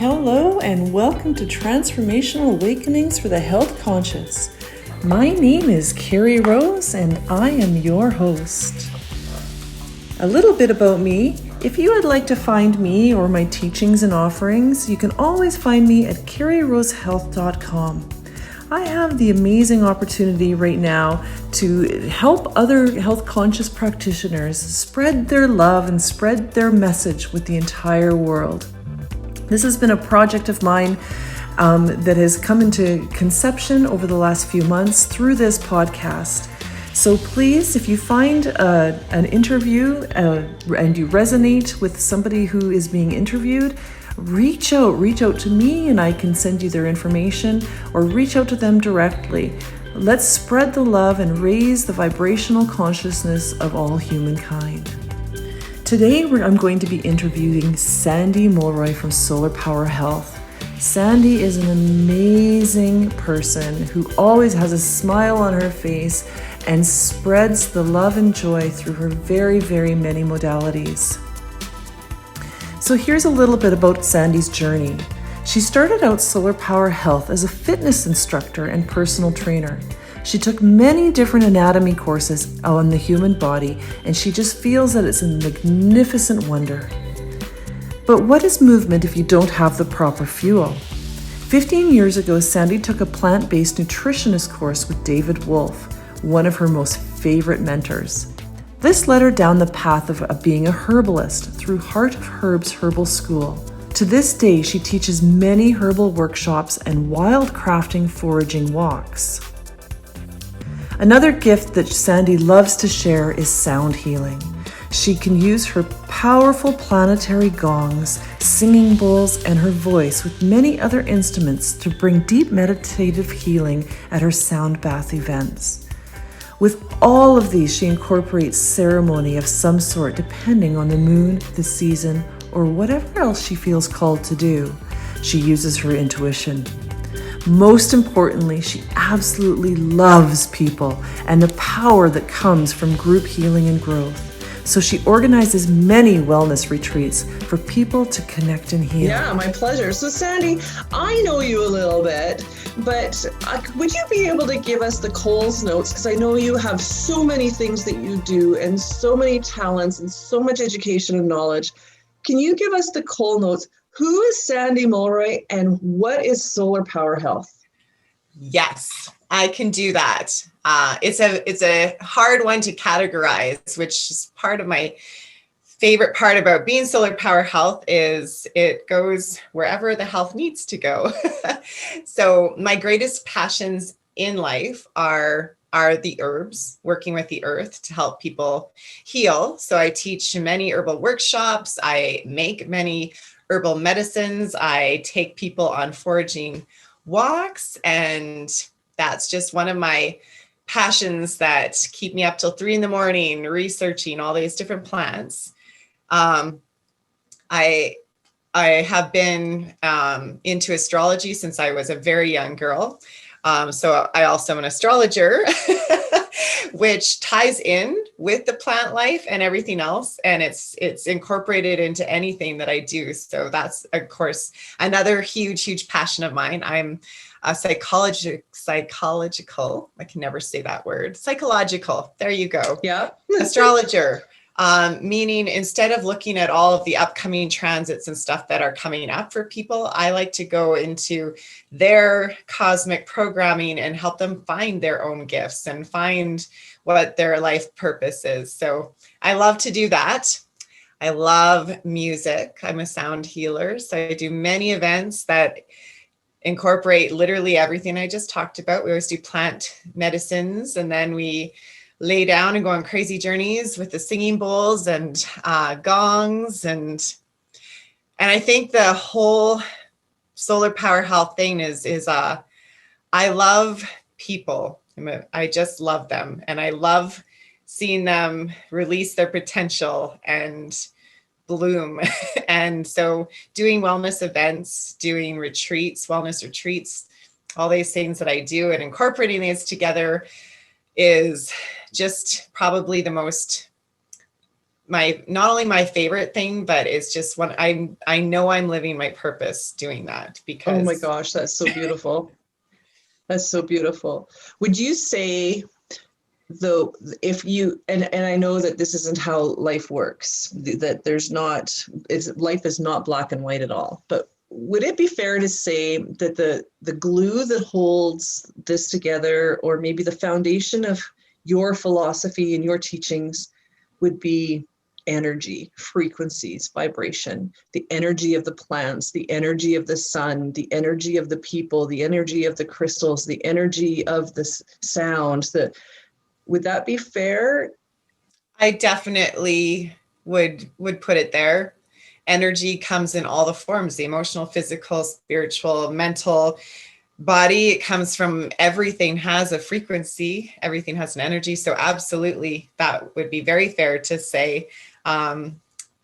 Hello and welcome to Transformational Awakenings for the Health Conscious. My name is Carrie Rose and I am your host. A little bit about me. If you would like to find me or my teachings and offerings, you can always find me at carrierosehealth.com. I have the amazing opportunity right now to help other health conscious practitioners spread their love and spread their message with the entire world. This has been a project of mine that has come into conception over the last few months through this podcast. So please, if you find an interview and you resonate with somebody who is being interviewed, reach out to me and I can send you their information, or reach out to them directly. Let's spread the love and raise the vibrational consciousness of all humankind. Today, I'm going to be interviewing Sandy Mulroy from Solar Power Health. Sandy is an amazing person who always has a smile on her face and spreads the love and joy through her very, very many modalities. So here's a little bit about Sandy's journey. She started out Solar Power Health as a fitness instructor and personal trainer. She took many different anatomy courses on the human body, and she just feels that it's a magnificent wonder. But what is movement if you don't have the proper fuel? 15 years ago, Sandy took a plant-based nutritionist course with David Wolfe, one of her most favorite mentors. This led her down the path of being a herbalist through Heart of Herbs Herbal School. To this day, she teaches many herbal workshops and wild crafting foraging walks. Another gift that Sandy loves to share is sound healing. She can use her powerful planetary gongs, singing bowls, and her voice with many other instruments to bring deep meditative healing at her sound bath events. With all of these, she incorporates ceremony of some sort depending on the moon, the season, or whatever else she feels called to do. She uses her intuition. Most importantly, she absolutely loves people and the power that comes from group healing and growth. So she organizes many wellness retreats for people to connect and heal. Yeah, my pleasure. So Sandy, I know you a little bit, but would you be able to give us the Coles notes? Because I know you have so many things that you do and so many talents and so much education and knowledge. Can you give us the Cole notes? Who is Sandy Mulroy and what is Solar Power Health? Yes, I can do that. It's a hard one to categorize, which is part of my favorite part about being Solar Power Health is it goes wherever the health needs to go. So my greatest passions in life are the herbs, working with the earth to help people heal. So I teach many herbal workshops. I make many herbal medicines. I take people on foraging walks, and that's just one of my passions that keep me up till 3 a.m. researching all these different plants. I have been into astrology since I was a very young girl. So I also am an astrologer, which ties in with the plant life and everything else. And it's incorporated into anything that I do. So that's, of course, another huge passion of mine. I'm a psychological, I can never say that word, psychological. There you go. Yeah. Astrologer. Meaning instead of looking at all of the upcoming transits and stuff that are coming up for people, I like to go into their cosmic programming and help them find their own gifts and find what their life purpose is. So I love to do that. I love music. I'm a sound healer. So I do many events that incorporate literally everything I just talked about. We always do plant medicines, and then we lay down and go on crazy journeys with the singing bowls and gongs. And I think the whole Solar Power Health thing is I love people. I just love them. And I love seeing them release their potential and bloom. And so doing wellness events, doing retreats, wellness retreats, all these things that I do and incorporating these together is just probably the most not only my favorite thing, but it's just when I know I'm living my purpose doing that, because Oh my gosh, that's so beautiful. That's so beautiful. Would you say, though, if you, and I know that this isn't how life works, that life is not black and white at all, but would it be fair to say that the glue that holds this together, or maybe the foundation of your philosophy and your teachings, would be energy, frequencies, vibration, the energy of the plants, the energy of the sun, the energy of the people, the energy of the crystals, the energy of the sound? Would that be fair? I definitely would put it there. Energy comes in all the forms, the emotional, physical, spiritual, mental body. It comes from, everything has a frequency, everything has an energy. So absolutely, that would be very fair to say. And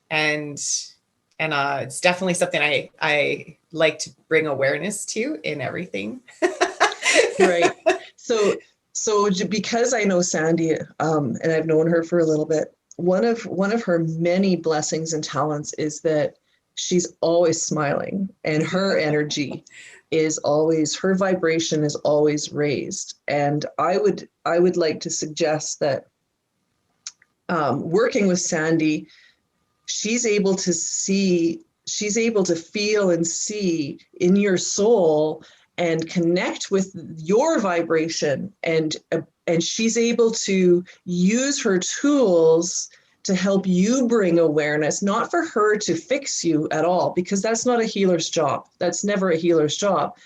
it's definitely something I like to bring awareness to in everything. Right. So because I know Sandy, and I've known her for a little bit, one of her many blessings and talents is that she's always smiling, and her energy is always, her vibration is always raised. And I would like to suggest that working with Sandy, she's able to feel and see in your soul and connect with your vibration, and she's able to use her tools to help you bring awareness, not for her to fix you at all, because that's not a healer's job. That's never a healer's job.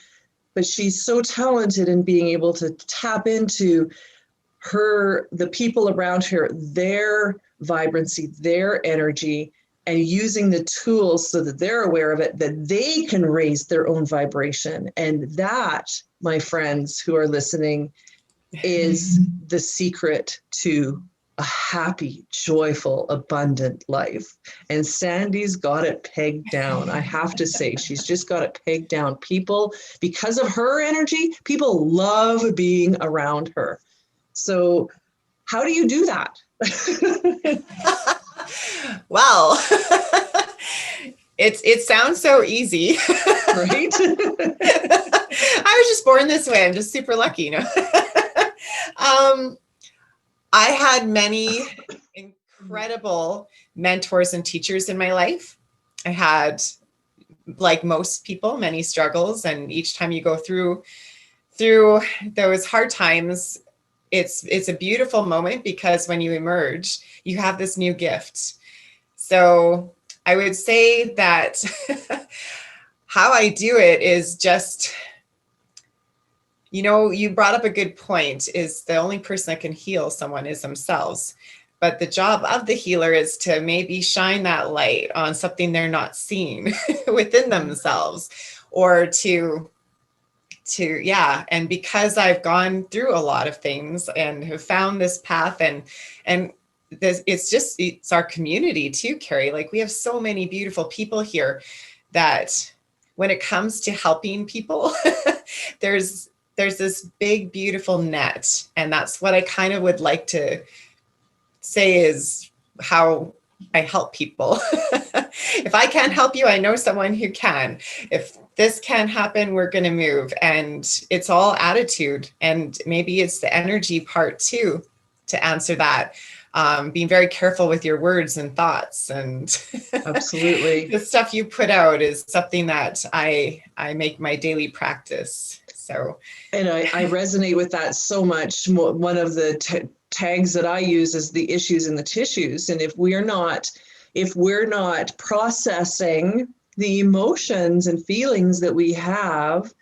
But she's so talented in being able to tap into the people around her, their vibrancy, their energy, and using the tools so that they're aware of it, that they can raise their own vibration. And that, my friends who are listening, is the secret to a happy, joyful, abundant life. And Sandy's got it pegged down. I have to say, she's just got it pegged down. People, because of her energy, people love being around her. So how do you do that? Well, it sounds so easy, right? I was just born this way. I'm just super lucky, you know. I had many incredible mentors and teachers in my life. I had, like most people, many struggles, and each time you go through those hard times, it's a beautiful moment, because when you emerge, you have this new gift. So I would say that how I do it is just, you brought up a good point, is the only person that can heal someone is themselves. But the job of the healer is to maybe shine that light on something they're not seeing within themselves, or and because I've gone through a lot of things and have found this path, and it's our community too, Carrie. Like, we have so many beautiful people here that when it comes to helping people, there's this big, beautiful net. And that's what I kind of would like to say is how I help people. If I can't help you, I know someone who can. If this can't happen, we're going to move. And it's all attitude. And maybe it's the energy part too, to answer that. Being very careful with your words and thoughts, and absolutely, the stuff you put out is something that I make my daily practice. So, and I resonate with that so much. One of the tags that I use is the issues in the tissues. And if we're not processing the emotions and feelings that we have,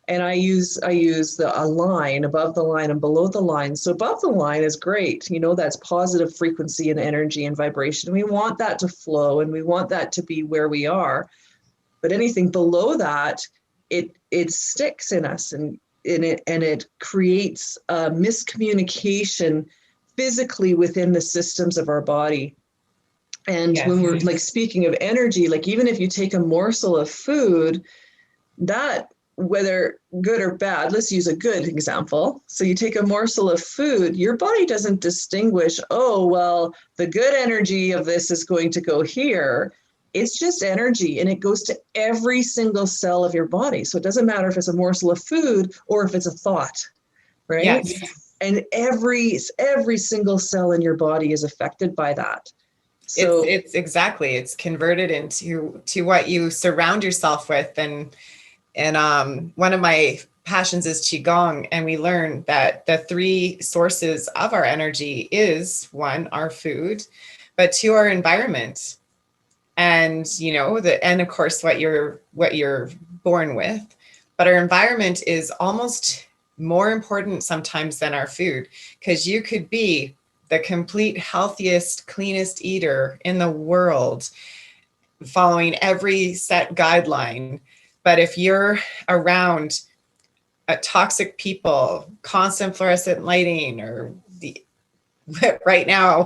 and I use a line, above the line and below the line. So above the line is great. That's positive frequency and energy and vibration. We want that to flow, and we want that to be where we are. But anything below that, it sticks in us, and it creates a miscommunication physically within the systems of our body. And when we're, like, speaking of energy, like, even if you take a morsel of food, that whether good or bad, let's use a good example. So you take a morsel of food, your body doesn't distinguish, oh, well, the good energy of this is going to go here. It's just energy, and it goes to every single cell of your body. So it doesn't matter if it's a morsel of food or if it's a thought, right? Yes. And every single cell in your body is affected by that. So It's exactly, it's converted into what you surround yourself with. And one of my passions is Qigong, and we learn that the 3 sources of our energy is 1, our food, but 2, our environment. And, and of course, what you're born with, but our environment is almost more important sometimes than our food, because you could be the complete healthiest, cleanest eater in the world, following every set guideline. But if you're around toxic people, constant fluorescent lighting, or right now,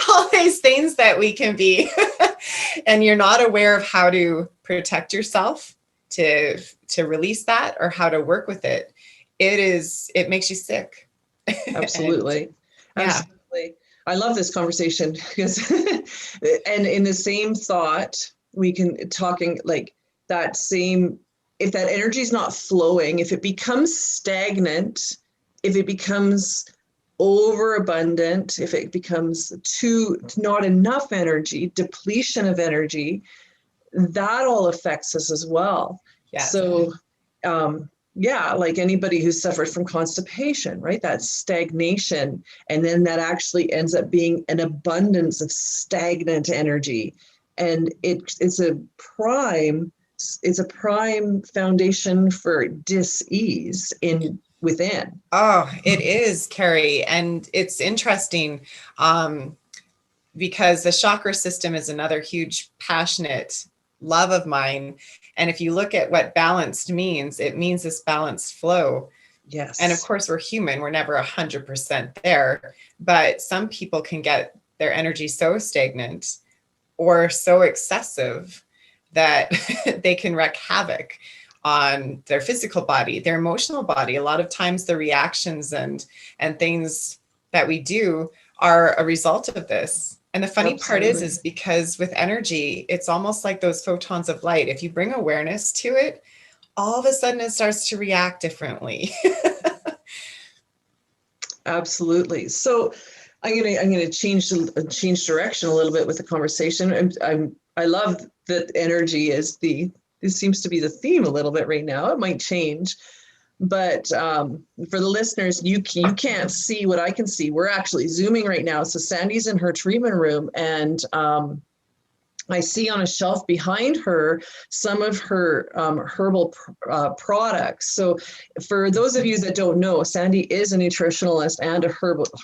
all these things that we can be, and you're not aware of how to protect yourself to release that, or how to work with it, it makes you sick. absolutely. Yeah. Absolutely. I love this conversation because, and in the same thought, we can talking like that same, if that energy is not flowing, if it becomes stagnant, if it becomes overabundant, if it becomes not enough energy, depletion of energy, that all affects us as well. Yeah. So, like anybody who's suffered from constipation, right? That stagnation, and then that actually ends up being an abundance of stagnant energy, and it's a prime foundation for dis-ease within. Oh, it is, Carrie, and it's interesting because the chakra system is another huge passionate love of mine. And if you look at what balanced means, it means this balanced flow. Yes. And of course, we're human. We're never 100% there. But some people can get their energy so stagnant or so excessive that they can wreak havoc on their physical body, their emotional body. A lot of times the reactions and things that we do are a result of this. And the funny part is because with energy, it's almost like those photons of light. If you bring awareness to it, all of a sudden it starts to react differently. Absolutely. So I'm gonna change direction a little bit with the conversation. I love that energy is this seems to be the theme a little bit right now. It might change, but for the listeners, you can't see what I can see. We're actually Zooming right now. So Sandy's in her treatment room, and I see on a shelf behind her some of her herbal products. So for those of you that don't know, Sandy is a nutritionalist and a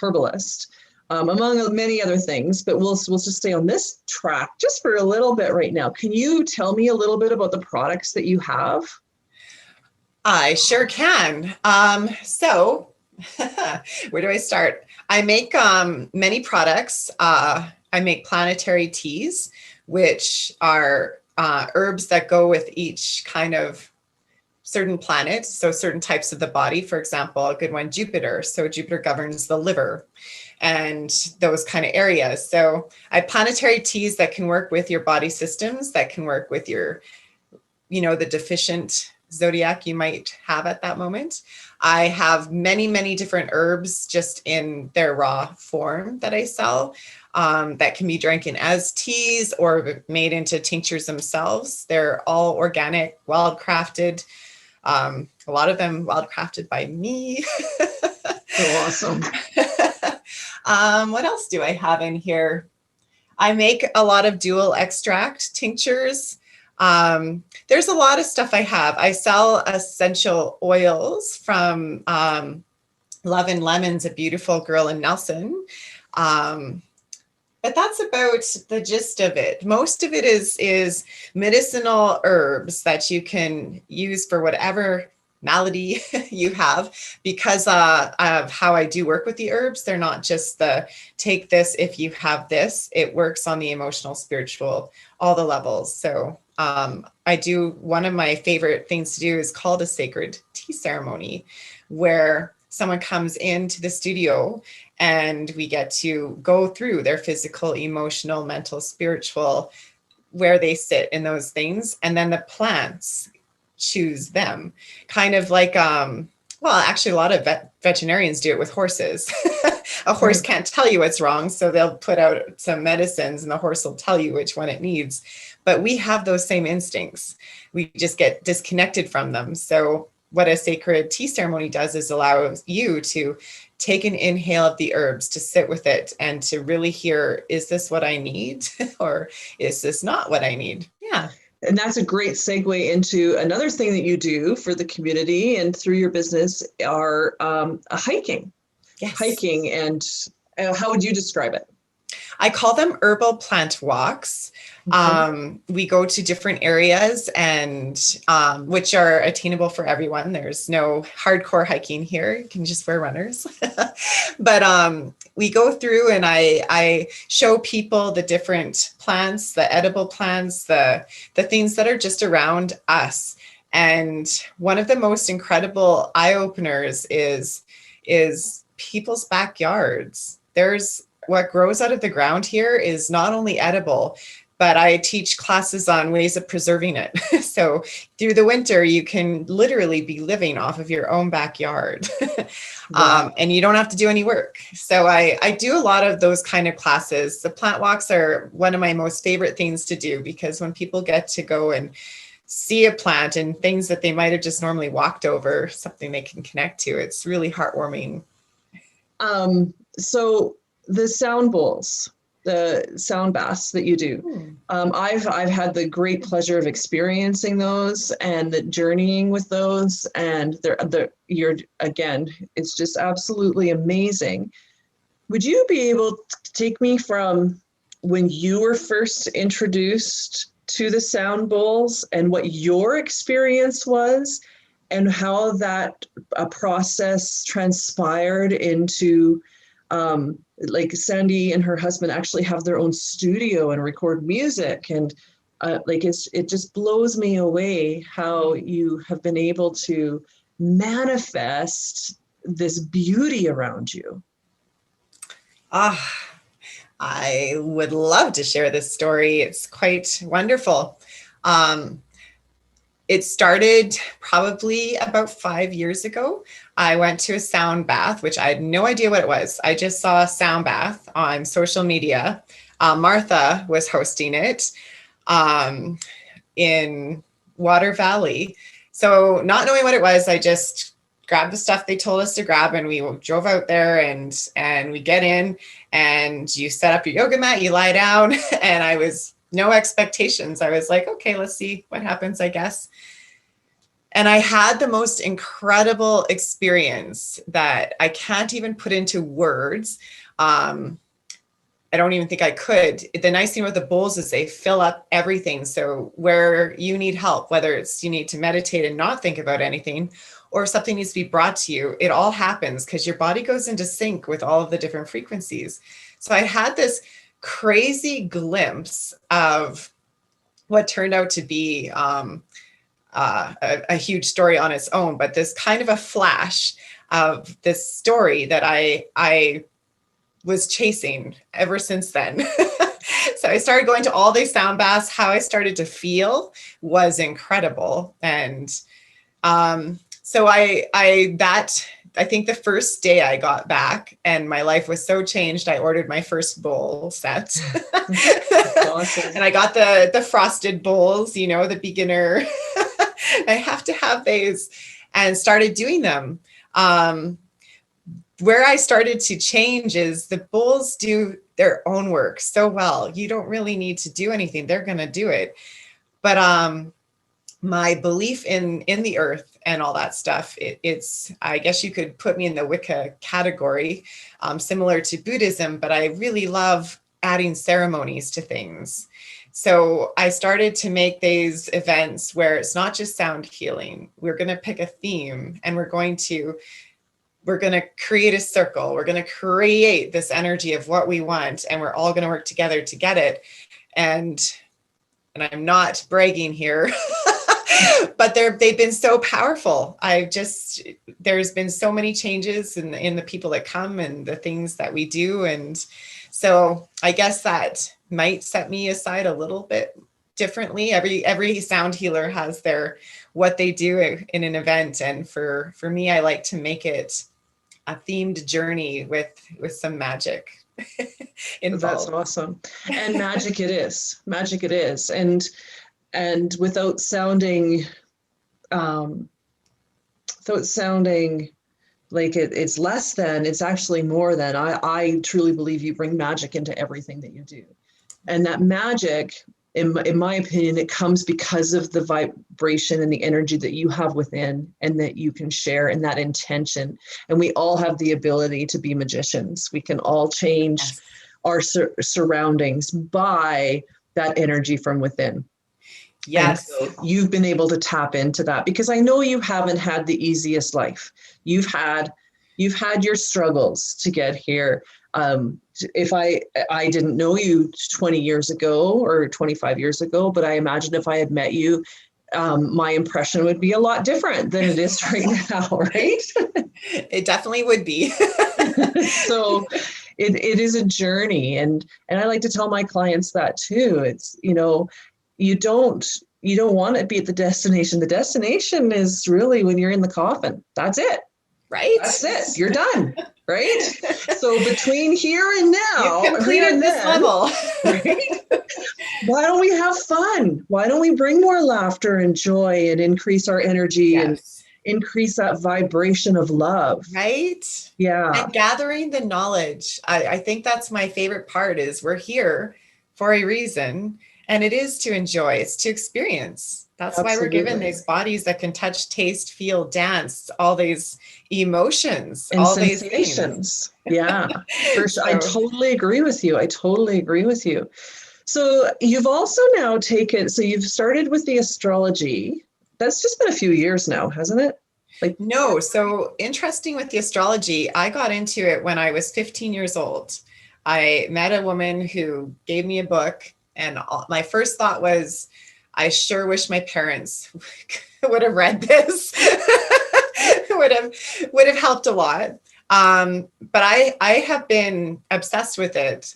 herbalist, among many other things, but we'll just stay on this track just for a little bit right now. Can you tell me a little bit about the products that you have? I sure can. So where do I start? I make many products. I make planetary teas, which are herbs that go with each kind of certain planet. So certain types of the body, for example, a good one, Jupiter. So Jupiter governs the liver and those kind of areas. So I have planetary teas that can work with your body systems, that can work with your, the deficient zodiac you might have at that moment. I have many, many different herbs just in their raw form that I sell, that can be drinking as teas or made into tinctures themselves. They're all organic, wild-crafted. A lot of them wild-crafted by me. So awesome. What else do I have in here? I make a lot of dual extract tinctures. There's a lot of stuff I have. I sell essential oils from Love and Lemons, a beautiful girl in Nelson. But that's about the gist of it. Most of it is medicinal herbs that you can use for whatever malady you have, because of how I do work with the herbs. They're not just the take this if you have this. It works on the emotional, spiritual, all the levels. So I do, one of my favorite things to do is called a sacred tea ceremony, where someone comes into the studio and we get to go through their physical, emotional, mental, spiritual, where they sit in those things. And then the plants choose them, kind of like, well, actually a lot of veterinarians do it with horses. A horse can't tell you what's wrong, so they'll put out some medicines and the horse will tell you which one it needs. But we have those same instincts. We just get disconnected from them. So what a sacred tea ceremony does is allow you to take an inhale of the herbs, to sit with it and to really hear, is this what I need? Or is this not what I need? Yeah. And that's a great segue into another thing that you do for the community and through your business are hiking. Yes. Hiking, and how would you describe it? I call them herbal plant walks. We go to different areas and which are attainable for everyone. There's no hardcore hiking here. You can just wear runners. But we go through and I show people the different plants, the edible plants, the things that are just around us. And one of the most incredible eye-openers is people's backyards. What grows out of the ground here is not only edible, but I teach classes on ways of preserving it. So through the winter, you can literally be living off of your own backyard. Wow. And you don't have to do any work. So I do a lot of those kind of classes. The plant walks are one of my most favorite things to do, because when people get to go and see a plant and things that they might have just normally walked over, something they can connect to, it's really heartwarming. So the sound bowls, the sound baths that you do, I've had the great pleasure of experiencing those and the journeying with those, and you're again, it's just absolutely amazing. Would you be able to take me from when you were first introduced to the sound bowls and what your experience was, and how that process transpired into like Sandy and her husband actually have their own studio and record music, and it just blows me away how you have been able to manifest this beauty around you. I would love to share this story. It's quite wonderful. It started probably about 5 years ago. I went to a sound bath, which I had no idea what it was. I just saw a sound bath on social media. Martha was hosting it in Water Valley. So not knowing what it was, I just grabbed the stuff they told us to grab, and we drove out there, and we get in, and you set up your yoga mat, you lie down, and I was no expectations. I was like, okay, let's see what happens, I guess. And I had the most incredible experience that I can't even put into words. I don't even think I could. The nice thing about the bowls is they fill up everything. So where you need help, whether it's you need to meditate and not think about anything, or something needs to be brought to you, it all happens because your body goes into sync with all of the different frequencies. So I had this crazy glimpse of what turned out to be a huge story on its own, but this kind of a flash of this story that I was chasing ever since then. So I started going to all these sound baths. How I started to feel was incredible. And so I think the first day I got back and my life was so changed, I ordered my first bowl set. Awesome. And I got the frosted bowls, the beginner. I have to have these, and started doing them. Where I started to change is the bowls do their own work so well. You don't really need to do anything. They're going to do it. But my belief in the earth and all that stuff, it's, I guess you could put me in the Wicca category, similar to Buddhism, but I really love adding ceremonies to things. So I started to make these events where it's not just sound healing. We're going to pick a theme, and we're going to create a circle. We're going to create this energy of what we want, and we're all going to work together to get it. And I'm not bragging here, but they've been so powerful. There's been so many changes in the people that come and the things that we do. And so I guess that might set me aside a little bit differently. Every sound healer has what they do in an event. And for me, I like to make it a themed journey with some magic involved. That's awesome. And magic it is. Magic it is. And without sounding like it's less than, it's actually more than. I truly believe you bring magic into everything that you do. And that magic, in my opinion, it comes because of the vibration and the energy that you have within and that you can share, and that intention. And we all have the ability to be magicians. We can all change our surroundings by that energy from within. Yes. And so you've been able to tap into that, because I know you haven't had the easiest life. You've had your struggles to get here. If I didn't know you 20 years ago or 25 years ago, but I imagine if I had met you, my impression would be a lot different than it is right now, right? It definitely would be. So it is a journey. And I like to tell my clients that too. It's, you don't want to be at the destination. The destination is really when you're in the coffin. That's it. Right. That's it. You're done. Right. So between here and now, you completed this level. Right? Why don't we have fun? Why don't we bring more laughter and joy and increase our energy and increase that vibration of love? Right. Yeah. And gathering the knowledge. I think that's my favorite part, is we're here for a reason. And it is to enjoy, it's to experience. That's why we're given these bodies that can touch, taste, feel, dance, all these emotions, and all sensations. These things. Yeah, for sure. I totally agree with you. So you've also now you've started with the astrology. That's just been a few years now, hasn't it? No. So interesting with the astrology, I got into it when I was 15 years old. I met a woman who gave me a book, and my first thought was, I sure wish my parents would have read this. would have helped a lot. But I have been obsessed with it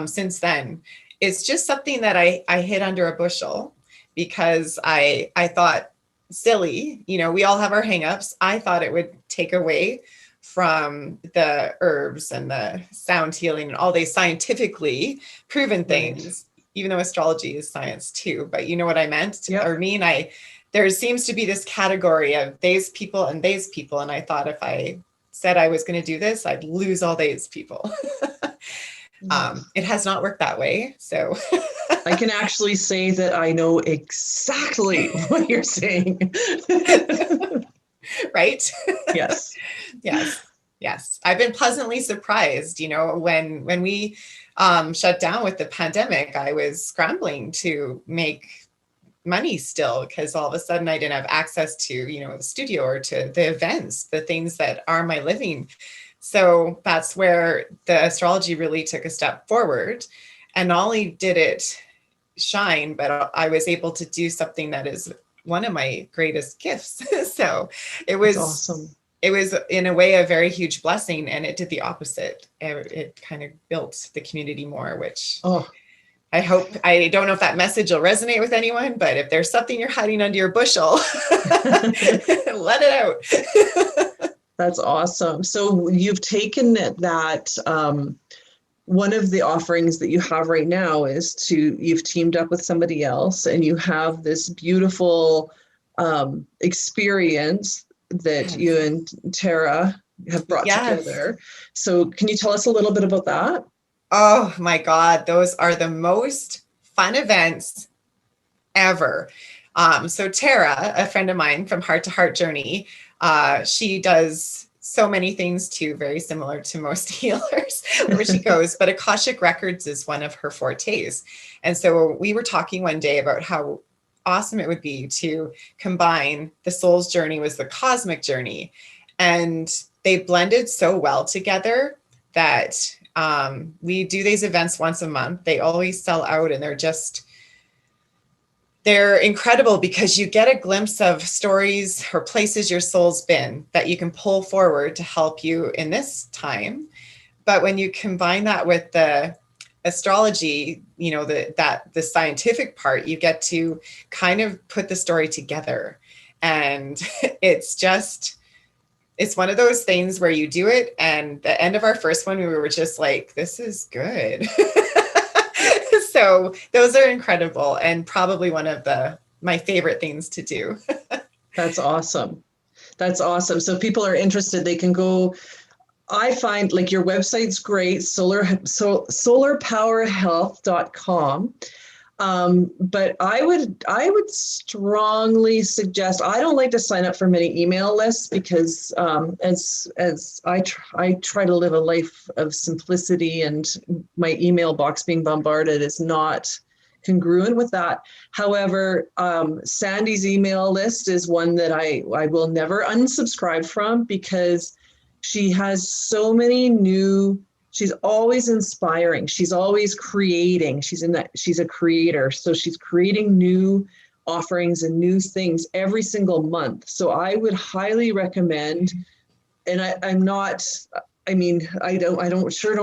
since then. It's just something that I hid under a bushel because I thought, silly, we all have our hangups. I thought it would take away from the herbs and the sound healing and all these scientifically proven things. Even though astrology is science too, but you know what I meant or mean? There seems to be this category of these people and these people. And I thought if I said I was going to do this, I'd lose all these people. It has not worked that way. So I can actually say that I know exactly what you're saying. Right? Yes. Yes. I've been pleasantly surprised, when we shut down with the pandemic, I was scrambling to make money still, because all of a sudden I didn't have access to, the studio or to the events, the things that are my living. So that's where the astrology really took a step forward. And not only did it shine, but I was able to do something that is one of my greatest gifts. So it was awesome. It was in a way a very huge blessing, and it did the opposite. It kind of built the community more, which I don't know if that message will resonate with anyone, but if there's something you're hiding under your bushel, let it out. That's awesome. So you've taken that, one of the offerings that you have right now is you've teamed up with somebody else, and you have this beautiful experience that you and Tara have brought together. So can you tell us a little bit about that? Oh my God, those are the most fun events ever. So Tara, a friend of mine from Heart to Heart Journey, she does so many things too, very similar to most healers where she goes, but Akashic Records is one of her fortes. And so we were talking one day about how awesome it would be to combine the soul's journey with the cosmic journey. And they blended so well together that we do these events once a month. They always sell out, and they're incredible because you get a glimpse of stories or places your soul's been that you can pull forward to help you in this time. But when you combine that with the astrology, you know, the scientific part, you get to kind of put the story together. And it's one of those things where you do it, and the end of our first one, we were just like, this is good. So those are incredible, and probably one of my favorite things to do. That's awesome. That's awesome. So if people are interested, they can go. I find like your website's great, solarpowerhealth.com. But I would strongly suggest, I don't like to sign up for many email lists because as I try to live a life of simplicity, and my email box being bombarded is not congruent with that. However, Sandy's email list is one that I will never unsubscribe from, because she has so many she's always inspiring. She's always creating. She's a creator. So she's creating new offerings and new things every single month. So I would highly recommend, and I don't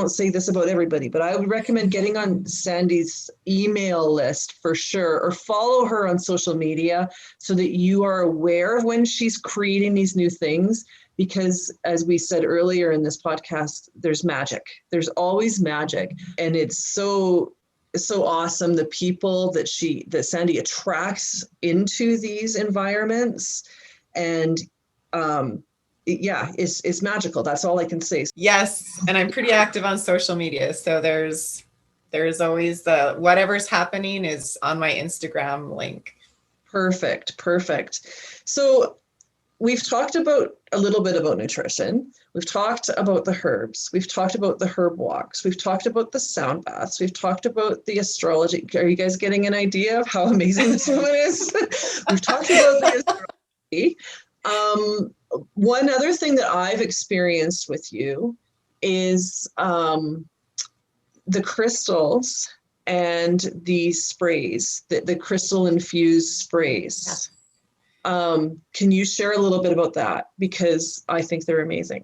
say this about everybody, but I would recommend getting on Sandy's email list for sure, or follow her on social media so that you are aware of when she's creating these new things. Because as we said earlier in this podcast, there's magic. There's always magic. And it's so awesome. The people that Sandy attracts into these environments, and it's magical. That's all I can say. Yes. And I'm pretty active on social media. So there's always whatever's happening is on my Instagram link. Perfect. So we've talked about a little bit about nutrition. We've talked about the herbs. We've talked about the herb walks. We've talked about the sound baths. We've talked about the astrology. Are you guys getting an idea of how amazing this woman is? We've talked about the astrology. One other thing that I've experienced with you is the crystals and the sprays, the crystal infused sprays. Yes. Can you share a little bit about that? Because I think they're amazing.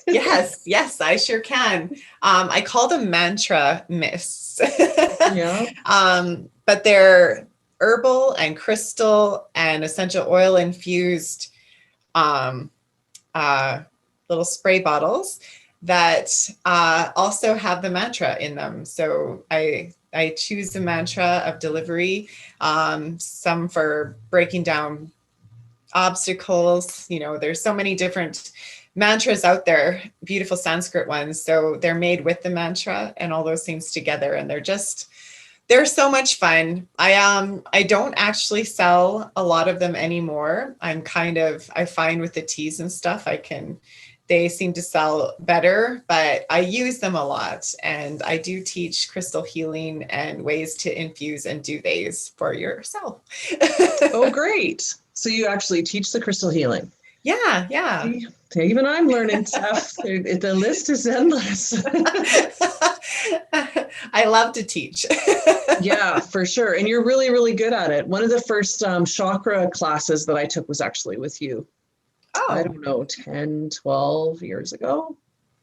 Yes, I sure can. I call them mantra mists. Yeah. But they're herbal and crystal and essential oil infused little spray bottles that also have the mantra in them. So I choose the mantra of delivery, some for breaking down obstacles. You know, there's so many different mantras out there, beautiful Sanskrit ones. So they're made with the mantra and all those things together. And they're so much fun. I don't actually sell a lot of them anymore. I find with the teas and stuff, they seem to sell better, but I use them a lot. And I do teach crystal healing and ways to infuse and do these for yourself. Oh, great. So you actually teach the crystal healing. Yeah. Even I'm learning stuff. The list is endless. I love to teach. Yeah, for sure. And you're really, really good at it. One of the first chakra classes that I took was actually with you. Oh. I don't know, 10, 12 years ago.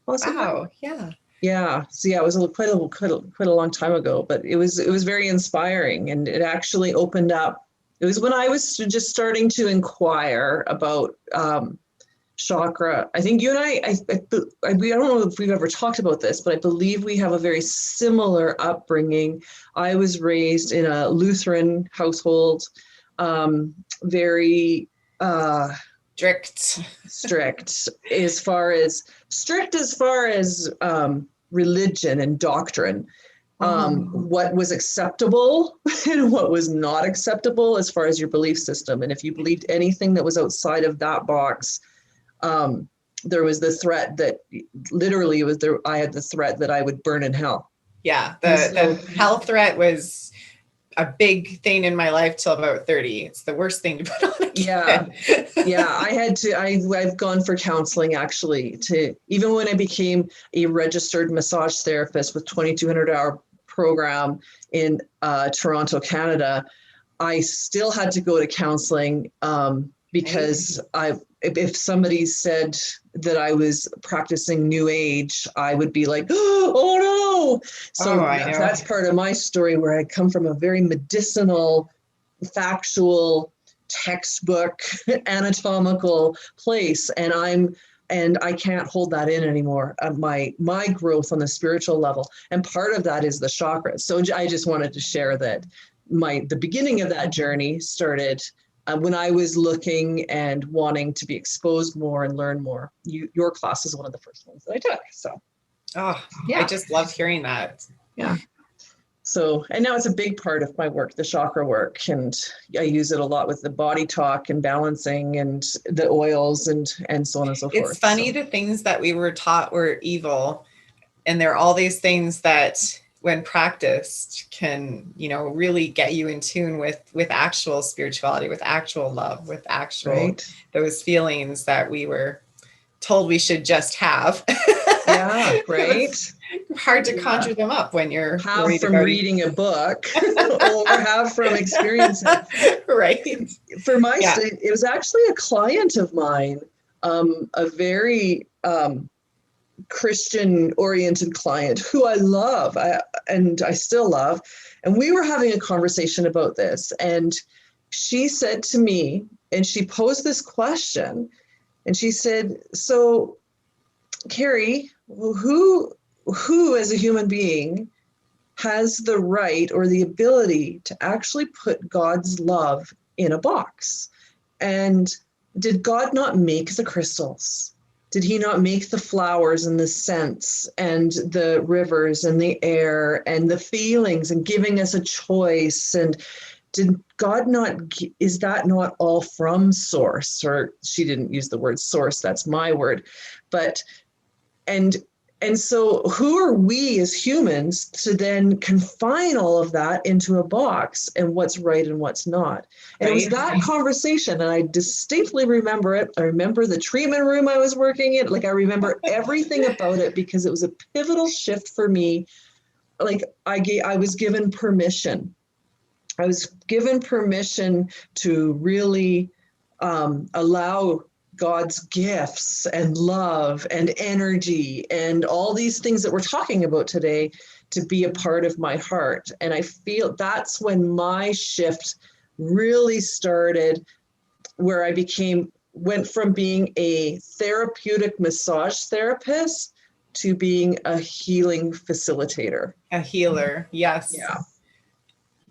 Possibly. Wow. Yeah. Yeah. So yeah, it was quite a long time ago, but it was very inspiring, and it actually opened up. It was when I was just starting to inquire about chakra. I think you and I don't know if we've ever talked about this, but I believe we have a very similar upbringing. I was raised in a Lutheran household, very strict as far as religion and doctrine. What was acceptable and what was not acceptable as far as your belief system. And if you believed anything that was outside of that box, there was the threat that literally was there. I had the threat that I would burn in hell. Yeah. And so- The health threat was a big thing in my life till about 30. It's the worst thing to put on a kid. I've gone for counseling actually to, even when I became a registered massage therapist with 2,200-hour program in Toronto, Canada, I still had to go to counseling because if somebody said that I was practicing New Age, I would be like, oh no. So that's part of my story, where I come from a very medicinal, factual, textbook, anatomical place. And I can't hold that in anymore. My growth on the spiritual level. And part of that is the chakras. So I just wanted to share that the beginning of that journey started when I was looking and wanting to be exposed more and learn more. Your class is one of the first ones that I took. So, I just loved hearing that. Yeah. So, and now it's a big part of my work, the chakra work. And I use it a lot with the body talk and balancing and the oils and so on and so forth. It's funny, the things that we were taught were evil. And there are all these things that when practiced can, really get you in tune with actual spirituality, with actual love, with actual, those feelings that we were told we should just have. Yeah, right. Hard to conjure them up when you're have from reading a book or have from experiencing. Right. For my state, it was actually a client of mine, a very Christian-oriented client who I love, and I still love. And we were having a conversation about this, and she said to me, and she posed this question, and she said, "So, Carrie, who as a human being has the right or the ability to actually put God's love in a box? And did God not make the crystals? Did he not make the flowers and the scents and the rivers and the air and the feelings and giving us a choice? And did God not, is that not all from source?" Or she didn't use the word source, that's my word. But, and so who are we as humans to then confine all of that into a box and what's right and what's not? And it was that conversation, and I distinctly remember it. I remember the treatment room I was working in. Like, I remember everything about it because it was a pivotal shift for me. Like, I was given permission. I was given permission to really allow God's gifts and love and energy and all these things that we're talking about today to be a part of my heart. And I feel that's when my shift really started, where I went from being a therapeutic massage therapist to being a healing facilitator. A healer, yes. Yeah.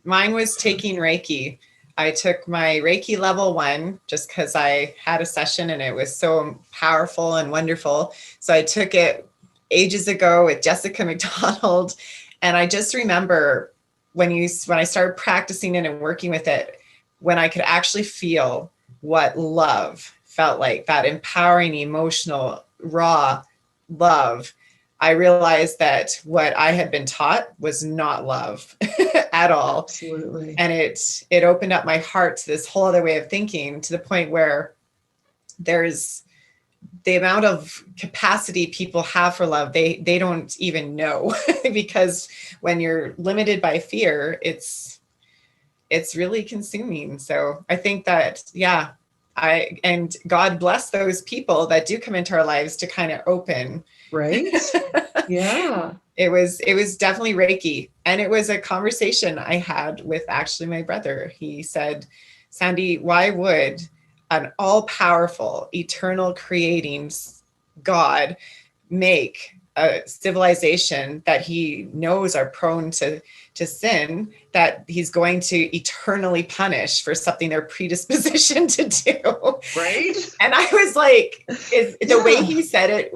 Mine was taking Reiki. I took my Reiki level 1 just because I had a session and it was so powerful and wonderful. So I took it ages ago with Jessica McDonald. And I just remember when I started practicing it and working with it, when I could actually feel what love felt like, that empowering, emotional, raw love, I realized that what I had been taught was not love at all. Absolutely. And it opened up my heart to this whole other way of thinking, to the point where there's the amount of capacity people have for love, they don't even know. Because when you're limited by fear, it's really consuming. So I think that, and God bless those people that do come into our lives to kind of open. Right. Yeah. It was definitely Reiki. And it was a conversation I had with actually my brother. He said, "Sandy, why would an all-powerful, eternal creating God make a civilization that he knows are prone to sin, that he's going to eternally punish for something they're predispositioned to do?" Right. And I was like, the way he said it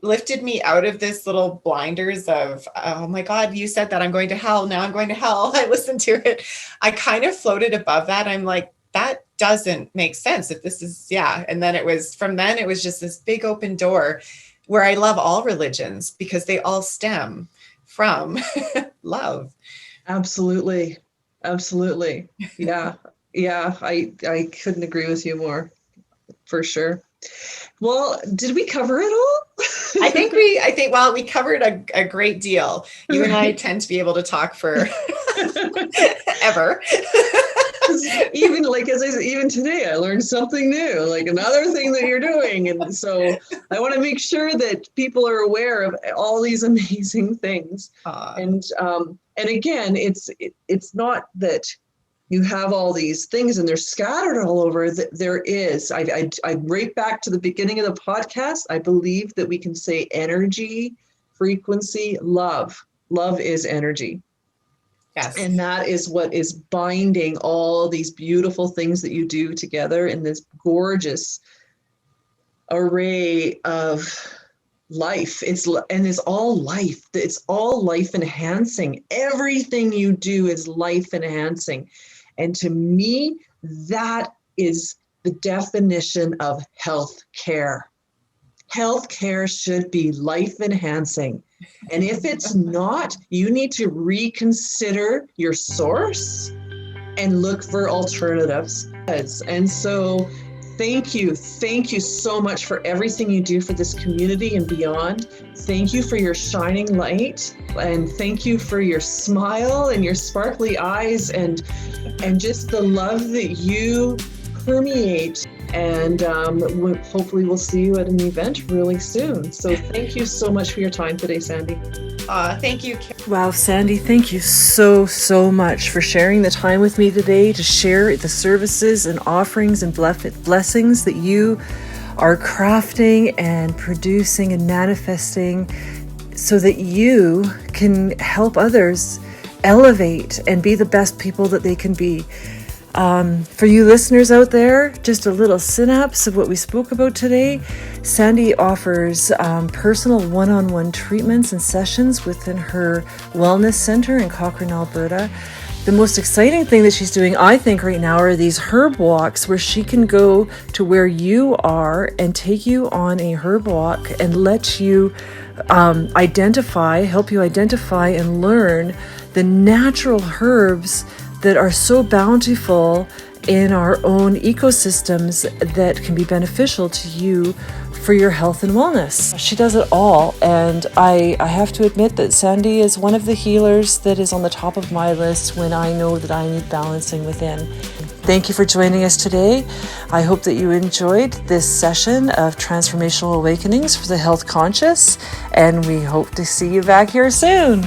lifted me out of this little blinders of, oh my God, you said that I'm going to hell. Now I'm going to hell. I listened to it. I kind of floated above that. I'm like, that doesn't make sense if this is, yeah. And then it was just this big open door where I love all religions because they all stem from love. Absolutely. Absolutely. Yeah. Yeah. I couldn't agree with you more, for sure. Well, did we cover it all? I think well, we covered a great deal. You and I tend to be able to talk for ever. Even like, as I said, even today, I learned something new, like another thing that you're doing. And so I want to make sure that people are aware of all these amazing things. And again, it's not that you have all these things and they're scattered all over. There is, I right back to the beginning of the podcast, I believe that we can say energy, frequency, love. Love is energy. Yes. And that is what is binding all these beautiful things that you do together in this gorgeous array of life. It's all life. It's all life enhancing. Everything you do is life enhancing. And to me, that is the definition of health care. Health care should be life enhancing. And if it's not, you need to reconsider your source and look for alternatives. And so thank you so much for everything you do for this community and beyond. Thank you for your shining light, and thank you for your smile and your sparkly eyes and just the love that you permeate. And hopefully we'll see you at an event really soon. So thank you so much for your time today, Sandy. Thank you. Wow, Sandy, thank you so much for sharing the time with me today to share the services and offerings and blessings that you are crafting and producing and manifesting so that you can help others elevate and be the best people that they can be. For you listeners out there, just a little synapse of what we spoke about today. Sandy offers personal one-on-one treatments and sessions within her wellness center in Cochrane, Alberta. The most exciting thing that she's doing, I think, right now are these herb walks where she can go to where you are and take you on a herb walk and let you help you identify and learn the natural herbs that are so bountiful in our own ecosystems that can be beneficial to you for your health and wellness. She does it all, and I have to admit that Sandy is one of the healers that is on the top of my list when I know that I need balancing within. Thank you for joining us today. I hope that you enjoyed this session of Transformational Awakenings for the Health Conscious, and we hope to see you back here soon.